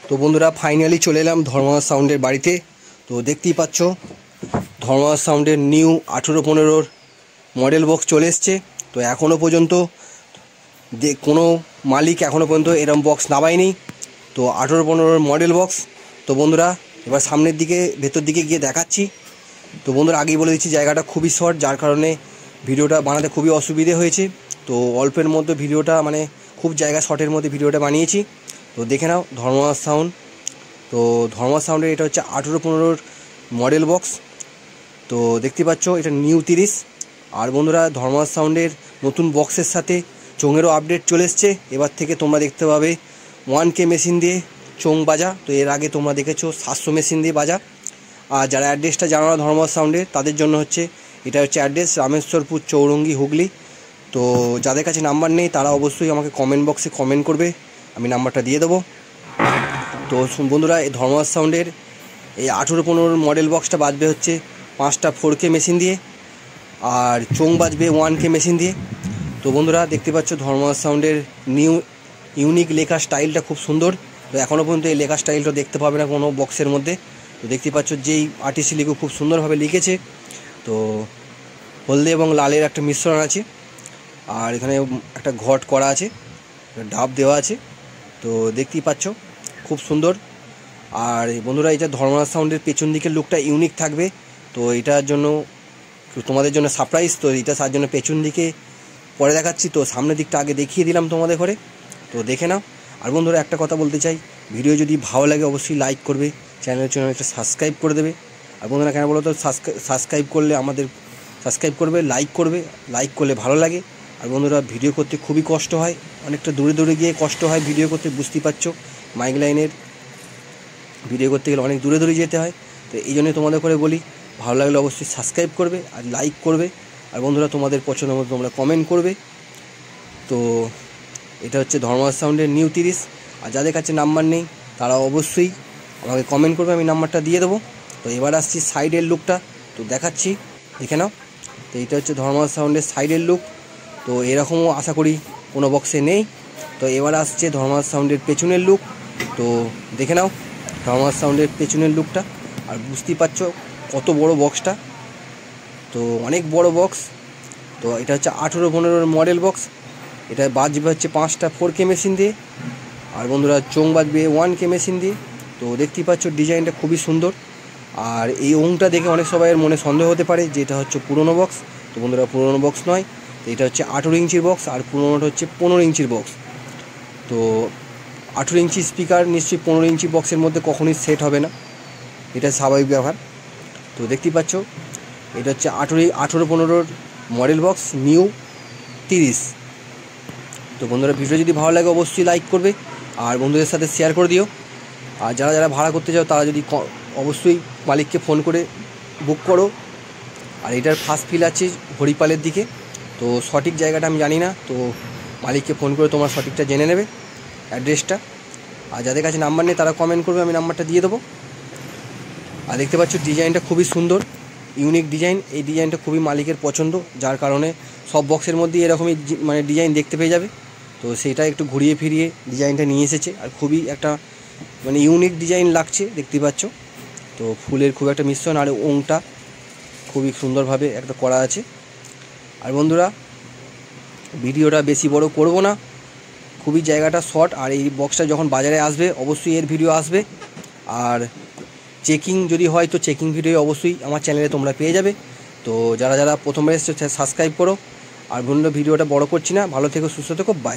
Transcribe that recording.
তো বন্ধুরা ফাইনালি চলে এলাম ধর্মনাথ সাউন্ডের বাড়িতে। তো দেখতেই পাচ্ছ ধর্মনাথ সাউন্ডের নিউ 1815 মডেল বক্স চলে এসছে। তো এখনও পর্যন্ত কোনো মালিক এখনও পর্যন্ত এরম বক্স নামায়নি। তো 1815 মডেল বক্স। তো বন্ধুরা এবার সামনের দিকে ভেতর দিকে গিয়ে দেখাচ্ছি। তো বন্ধুরা আগেই বলে দিচ্ছি জায়গাটা খুবই শর্ট, যার কারণে ভিডিওটা বানাতে খুবই অসুবিধে হয়েছে। তো অল্পের মধ্যে ভিডিওটা খুব জায়গা শর্টের মধ্যে ভিডিওটা বানিয়েছি। তো দেখে নাও ধর্মনাথ সাউন্ড। তো ধর্মনাথ সাউন্ডের এটা হচ্ছে 1815 মডেল বক্স। তো দেখতে পাচ্ছ এটা নিউ 30। আর বন্ধুরা ধর্মনাথ সাউন্ডের নতুন বক্সের সাথে চোঙেরও আপডেট চলে এসছে। এবার থেকে তোমরা দেখতে পাবে 1K মেশিন দিয়ে চোঙ বাজা। তো এর আগে তোমরা দেখেছো 700 মেশিন দিয়ে বাজা। আর যারা অ্যাড্রেসটা জানো না ধর্মনাথ সাউন্ডের, তাদের জন্য হচ্ছে এটা হচ্ছে অ্যাড্রেস রামেশ্বরপুর, চৌরঙ্গি, হুগলি। তো যাদের কাছে নাম্বার নেই তারা অবশ্যই আমাকে কমেন্ট বক্সে কমেন্ট করবে, আমি নাম্বারটা দিয়ে দেবো। তো বন্ধুরা এই ধর্মনাথ সাউন্ডের এই 1815 মডেল বক্সটা বাজবে হচ্ছে 5টা 4K মেশিন দিয়ে, আর চোঙ বাজবে 1K মেশিন দিয়ে। তো বন্ধুরা দেখতে পাচ্ছ ধর্মনাথ সাউন্ডের নিউ ইউনিক লেখা স্টাইলটা খুব সুন্দর। তো এখনও পর্যন্ত এই লেখা স্টাইলটা দেখতে পাবে না কোনো বক্সের মধ্যে। তো দেখতে পাচ্ছ যেই আর্টিস্ট লিখে খুব সুন্দরভাবে লিখেছে। তো হলদে এবং লালের একটা মিশ্রণ আছে, আর এখানে একটা ঘট করা আছে, ডাব দেওয়া আছে। তো দেখতেই পাচ্ছ খুব সুন্দর। আর বন্ধুরা এটা ধর্মনাথ সাউন্ডের পেছন দিকের লুকটা ইউনিক থাকবে। তো এটার জন্য তোমাদের জন্য সারপ্রাইজ। তো এটা তার জন্য পেছন দিকে পরে দেখাচ্ছি। তো সামনের দিকটা আগে দেখিয়ে দিলাম তোমাদের ঘরে, তো দেখে নাও। আর বন্ধুরা একটা কথা বলতে চাই, ভিডিও যদি ভালো লাগে অবশ্যই লাইক করবে, চ্যানেলের জন্য একটা সাবস্ক্রাইব করে দেবে। আর বন্ধুরা কেন বলো তো, সাবস্ক্রাইব করলে আমাদের সাবস্ক্রাইব করবে, লাইক করলে ভালো লাগে। আর বন্ধুরা ভিডিও করতে খুবই কষ্ট হয়, অনেকটা দূরে দূরে গিয়ে কষ্ট হয় ভিডিও করতে, বুঝতেই পারছো। মাইক লাইনের ভিডিও করতে গেলে অনেক দূরে দূরে যেতে হয়। তো এই জন্যই তোমাদের করে বলি, ভালো লাগলে অবশ্যই সাবস্ক্রাইব করবে আর লাইক করবে। আর বন্ধুরা তোমাদের পছন্দ মতো তোমরা কমেন্ট করবে। তো এটা হচ্ছে ধর্মনাথ সাউন্ডের নিউ 30। আর যাদের কাছে নাম্বার নেই তারা অবশ্যই আমাকে কমেন্ট করবে, আমি নাম্বারটা দিয়ে দেবো। তো এবার আসছি সাইডের লুকটা, তো দেখাচ্ছি, দেখে নাও। তো এটা হচ্ছে ধর্মনাথ সাউন্ডের সাইডের লুক। তো এরকমও আশা করি কোনো বক্সে নেই। তো এবার আসছে ধর্মনাথ সাউন্ডের পেছনের লুক। তো দেখে নাও ধর্মনাথ সাউন্ডের পেছনের লুকটা। আর বুঝতেই পারছো কত বড় বক্সটা, তো অনেক বড় বক্স। তো এটা হচ্ছে 1815 মডেল বক্স। এটা বাজবে হচ্ছে 5টা 4K মেশিন দিয়ে, আর বন্ধুরা চোঙ বাজবে 1K মেশিন দিয়ে। তো দেখতেই পাচ্ছ ডিজাইনটা খুবই সুন্দর। আর এই ওংটা দেখে অনেক সবাইয়ের মনে সন্দেহ হতে পারে যে এটা হচ্ছে পুরনো বক্স। তো বন্ধুরা পুরনো বক্স নয়, তো এটা হচ্ছে 18 ইঞ্চির বক্স, আর পুরনোটা হচ্ছে 15 ইঞ্চির বক্স। তো 18 ইঞ্চি স্পিকার নিশ্চয়ই 15 ইঞ্চি বক্সের মধ্যে কখনোই সেট হবে না, এটা স্বাভাবিক ব্যাপার। তো দেখতেই পাচ্ছ এটা হচ্ছে 1815 মডেল বক্স নিউ 30। তো বন্ধুরা ভিডিও যদি ভালো লাগে অবশ্যই লাইক করবে আর বন্ধুদের সাথে শেয়ার করে দিও। আর যারা যারা ভাড়া করতে চাও তারা যদি অবশ্যই মালিককে ফোন করে বুক করো। আর এটার ফার্স্ট ফিল আছে হরিপালের দিকে। তো সঠিক জায়গাটা আমি জানি না, তো মালিককে ফোন করে তোমার সঠিকটা জেনে নেবে অ্যাড্রেসটা। আর যাদের কাছে নাম্বার নেই তারা কমেন্ট করবে, আমি নাম্বারটা দিয়ে দেবো। আর দেখতে পাচ্ছ ডিজাইনটা খুবই সুন্দর, ইউনিক ডিজাইন। এই ডিজাইনটা খুবই মালিকের পছন্দ, যার কারণে সব বক্সের মধ্যে এরকমই ডিজাইন দেখতে পেয়ে যাবে। তো সেটা একটু ঘুরিয়ে ফিরিয়ে ডিজাইনটা নিয়ে এসেছে, আর খুবই একটা ইউনিক ডিজাইন লাগছে দেখতে পাচ্ছ। তো ফুলের খুব একটা মিশ্রণ, আর ওংটা খুবই সুন্দরভাবে একটা করা আছে। আর বন্ধুরা ভিডিওটা বেশি বড় করব না, খুবই জায়গাটা শর্ট। আর এই বক্সটা যখন বাজারে আসবে অবশ্যই এর ভিডিও আসবে। আর চেকিং যদি হয় তো চেকিং ভিডিও অবশ্যই আমার চ্যানেলে তোমরা পেয়ে যাবে। তো যারা যারা প্রথমবার এসেছো সাবস্ক্রাইব করো। আর বন্ধুরা ভিডিওটা বড় করছি না, ভালো থেকো, সুস্থ থেকো, বাই।